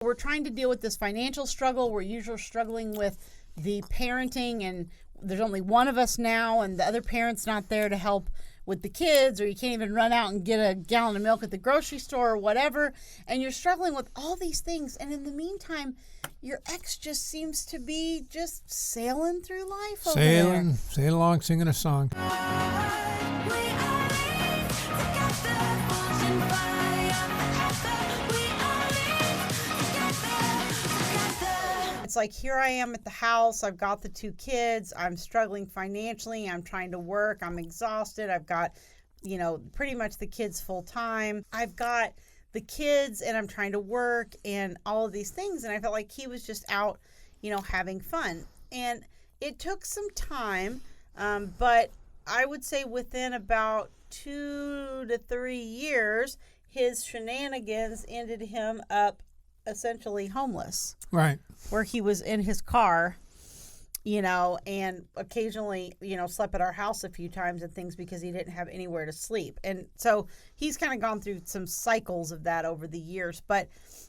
We're trying to deal with this financial struggle. We're usually struggling with the parenting, and there's only one of us now, and the other parent's not there to help with the kids, or you can't even run out and get a gallon of milk at the grocery store or whatever, and you're struggling with all these things. And in the meantime, your ex just seems to be just sailing through life over there. Sailing along, singing a song. It's like, here I am at the house. I've got the 2 kids. I'm struggling financially. I'm trying to work. I'm exhausted. I've got, pretty much the kids full time. I've got the kids and I'm trying to work and all of these things. And I felt like he was just out, having fun. And it took some time, but I would say within about 2 to 3 years, his shenanigans ended him up essentially homeless. Right. Where he was in his car, and occasionally, slept at our house a few times and things because he didn't have anywhere to sleep. And so he's kind of gone through some cycles of that over the years. But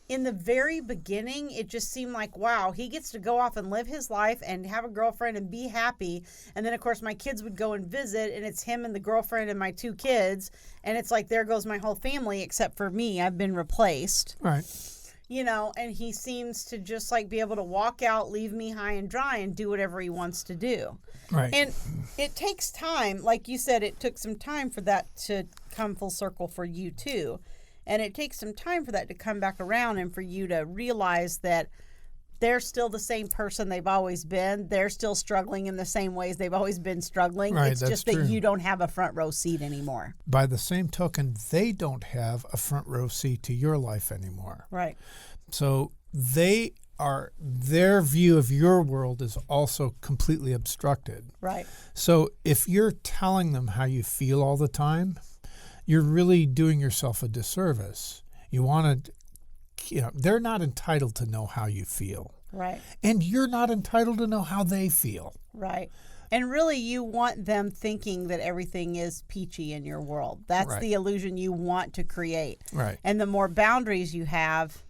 in the very beginning, it just seemed like, wow, he gets to go off and live his life and have a girlfriend and be happy. And then, of course, my kids would go and visit, and it's him and the girlfriend and my 2 kids. And it's like, there goes my whole family except for me. I've been replaced. Right. And he seems to just be able to walk out, leave me high and dry, and do whatever he wants to do. Right. And it takes time. Like you said, it took some time for that to come full circle for you too. And it takes some time for that to come back around and for you to realize that they're still the same person they've always been. They're still struggling in the same ways they've always been struggling. Right, it's just true. that you don't have a front row seat anymore. By the same token, they don't have a front row seat to your life anymore. Right. So their view of your world is also completely obstructed. Right. So if you're telling them how you feel all the time, you're really doing yourself a disservice. You want to, they're not entitled to know how you feel. Right. And you're not entitled to know how they feel. Right. And really, you want them thinking that everything is peachy in your world. That's Right. the illusion you want to create. Right. And the more boundaries you have,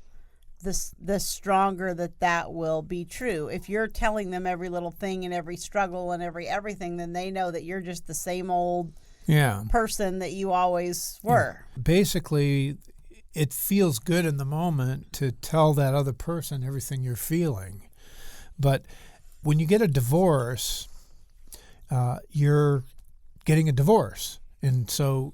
the stronger that will be true. If you're telling them every little thing and every struggle and everything, then they know that you're just the same old person that you always were. Yeah. Basically, it feels good in the moment to tell that other person everything you're feeling. But when you get a divorce, you're getting a divorce. And so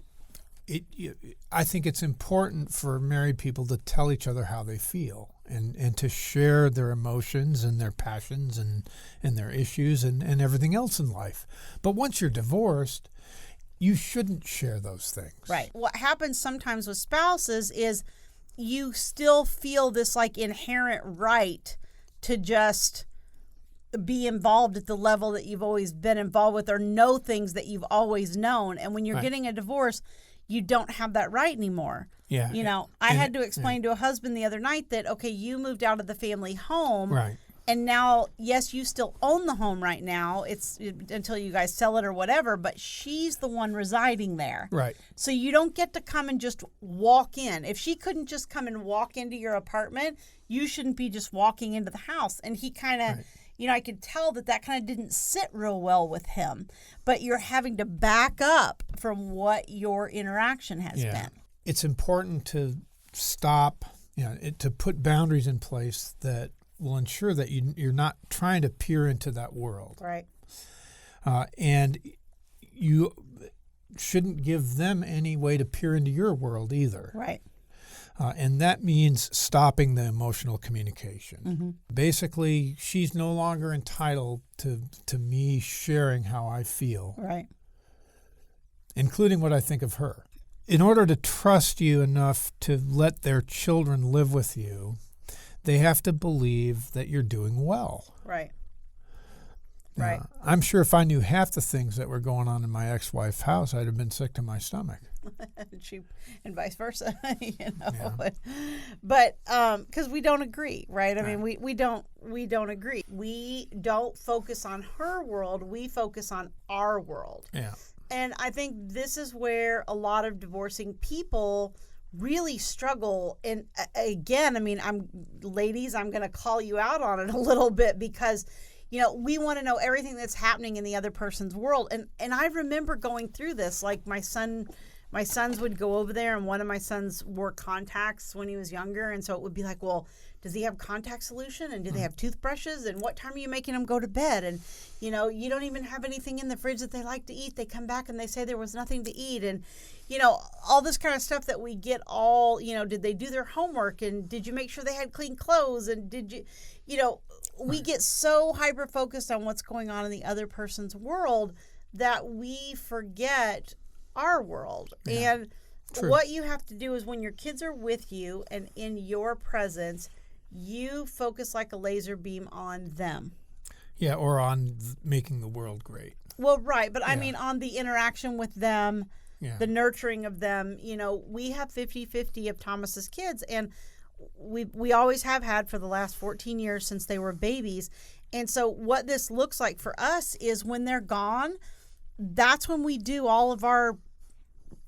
I think it's important for married people to tell each other how they feel and to share their emotions and their passions and their issues and everything else in life. But once you're divorced, you shouldn't share those things. Right. What happens sometimes with spouses is you still feel this inherent right to just be involved at the level that you've always been involved with or know things that you've always known. And when you're getting a divorce, you don't have that right anymore. Yeah. I had to explain to a husband the other night that, okay, you moved out of the family home. Right. And now, yes, you still own the home right now. It's until you guys sell it or whatever, but she's the one residing there. Right. So you don't get to come and just walk in. If she couldn't just come and walk into your apartment, you shouldn't be just walking into the house. And he kind of, I could tell that kind of didn't sit real well with him. But you're having to back up from what your interaction has been. It's important to stop, to put boundaries in place that will ensure that you're not trying to peer into that world. Right. And you shouldn't give them any way to peer into your world either. Right. And that means stopping the emotional communication. Mm-hmm. Basically, she's no longer entitled to me sharing how I feel. Right. Including what I think of her. In order to trust you enough to let their children live with you, they have to believe that you're doing well. Right. Right. I'm sure if I knew half the things that were going on in my ex-wife's house, I'd have been sick to my stomach. And vice versa, But because we don't agree, right? I mean, we don't agree. We don't focus on her world. We focus on our world. Yeah. And I think this is where a lot of divorcing people really struggle. And again, I mean, ladies, I'm going to call you out on it a little bit because, we want to know everything that's happening in the other person's world. And I remember going through this, like my sons would go over there, and one of my sons wore contacts when he was younger. And so it would be like, well, does he have contact solution? And do they have toothbrushes? And what time are you making them go to bed? And, you don't even have anything in the fridge that they like to eat. They come back and they say there was nothing to eat. And, all this kind of stuff that we get all, did they do their homework? And did you make sure they had clean clothes? And did you, we get so hyper-focused on what's going on in the other person's world that we forget our world. Yeah. And what you have to do is when your kids are with you and in your presence, you focus like a laser beam on them. Yeah, or on making the world great. Well, right. But I mean, on the interaction with them, the nurturing of them. We have 50-50 of Thomas's kids, and we always have had for the last 14 years since they were babies. And so what this looks like for us is when they're gone, that's when we do all of our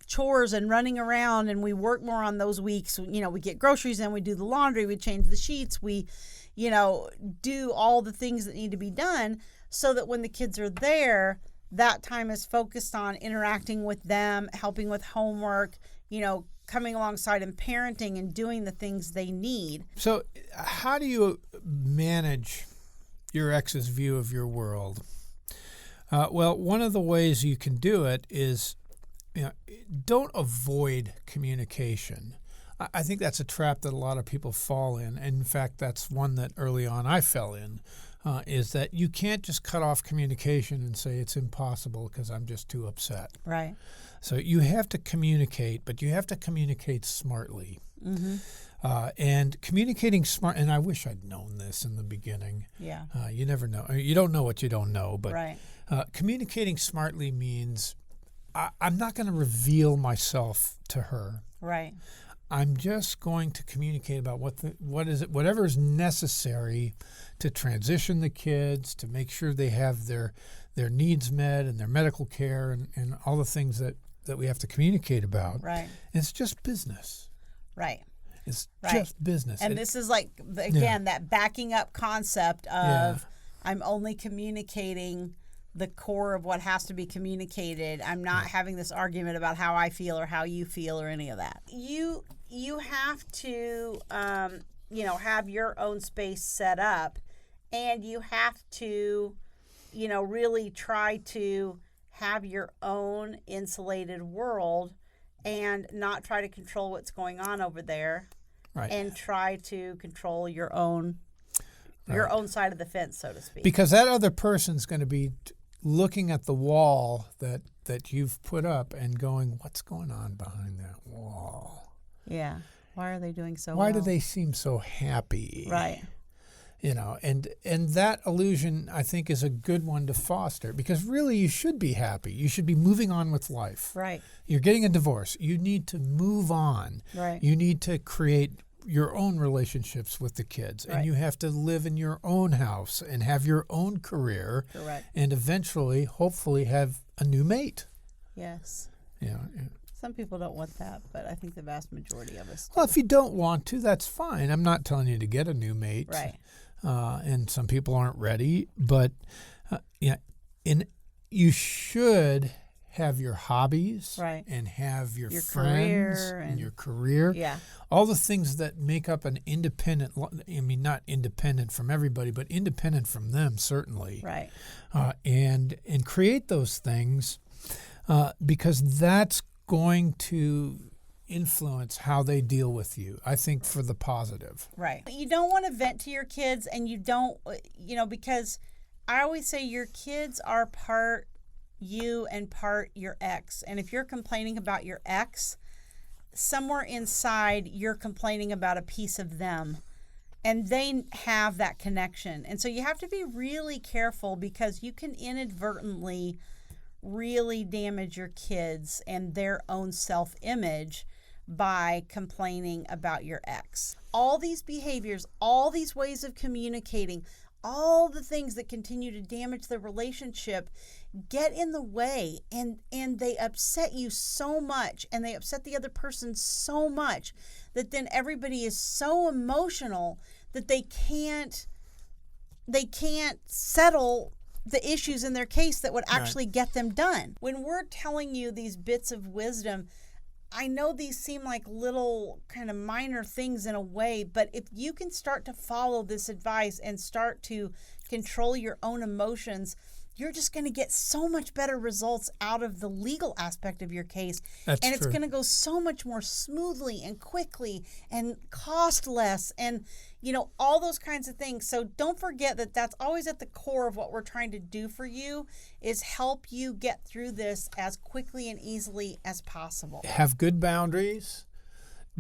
chores and running around, and we work more on those weeks. We get groceries in, we do the laundry, we change the sheets, we do all the things that need to be done, so that when the kids are there, that time is focused on interacting with them, helping with homework, coming alongside and parenting and doing the things they need. So how do you manage your ex's view of your world? Well, one of the ways you can do it is, don't avoid communication. I think that's a trap that a lot of people fall in. And in fact, that's one that early on I fell in, is that you can't just cut off communication and say it's impossible because I'm just too upset. Right. So you have to communicate, but you have to communicate smartly. Mm-hmm. And communicating smart, and I wish I'd known this in the beginning. Yeah. You never know. You don't know what you don't know, but right. Communicating smartly means I'm not going to reveal myself to her. Right. I'm just going to communicate about whatever is necessary to transition the kids, to make sure they have their needs met and their medical care and all the things that we have to communicate about. Right. And it's just business. Right. It's just business. And this is like, again, that backing up concept of I'm only communicating the core of what has to be communicated. I'm not having this argument about how I feel or how you feel or any of that. You have to, have your own space set up, and you have to, really try to have your own insulated world and not try to control what's going on over there. Right. And try to control your own side of the fence, so to speak. Because that other person's going to be looking at the wall that you've put up and going, what's going on behind that wall? Yeah. Why are they doing so well? Why do they seem so happy? Right. And that illusion, I think, is a good one to foster, because really you should be happy. You should be moving on with life. Right. You're getting a divorce. You need to move on. Right. You need to create your own relationships with the kids. Right. And you have to live in your own house and have your own career. Correct. And eventually, hopefully, have a new mate. Yes. Yeah. Some people don't want that, but I think the vast majority of us do. Well, if you don't want to, that's fine. I'm not telling you to get a new mate. Right. And some people aren't ready, but you should have your hobbies, right, and have your friends career and your career. Yeah. All the things that make up an independent, not independent from everybody, but independent from them, certainly. Right. And create those things because that's going to influence how they deal with you, I think, for the positive. Right. You don't want to vent to your kids, and you don't, because I always say your kids are part you and part your ex. And if you're complaining about your ex, somewhere inside you're complaining about a piece of them, and they have that connection. And so you have to be really careful, because you can inadvertently really damage your kids and their own self-image by complaining about your ex. All these behaviors, all these ways of communicating, all the things that continue to damage the relationship get in the way, and they upset you so much, and they upset the other person so much that then everybody is so emotional that they can't settle the issues in their case that would actually get them done. When we're telling you these bits of wisdom, I know these seem like little kind of minor things in a way, but if you can start to follow this advice and start to control your own emotions, you're just going to get so much better results out of the legal aspect of your case. That's and it's true. going to go so much more smoothly and quickly and cost less and, all those kinds of things. So don't forget that that's always at the core of what we're trying to do for you, is help you get through this as quickly and easily as possible. Have good boundaries.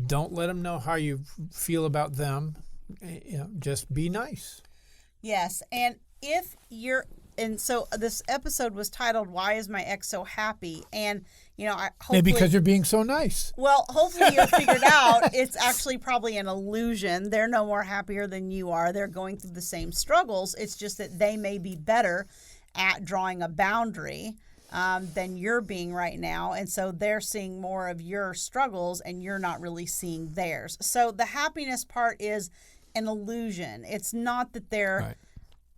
Don't let them know how you feel about them. Just be nice. Yes. And so this episode was titled, "Why is my ex so happy?" And, Maybe because you're being so nice. Well, hopefully you figured out it's actually probably an illusion. They're no more happier than you are. They're going through the same struggles. It's just that they may be better at drawing a boundary than you're being right now. And so they're seeing more of your struggles and you're not really seeing theirs. So the happiness part is an illusion. It's not that they're...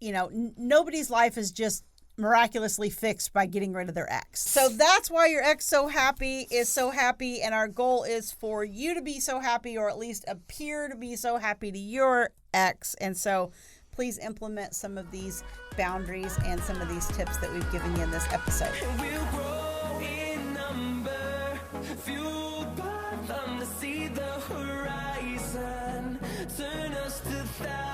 nobody's life is just miraculously fixed by getting rid of their ex. So that's why your ex is so happy, and our goal is for you to be so happy, or at least appear to be so happy to your ex. And so please implement some of these boundaries and some of these tips that we've given you in this episode. We'll grow in number, fueled by them to see the horizon, turn us to thousands.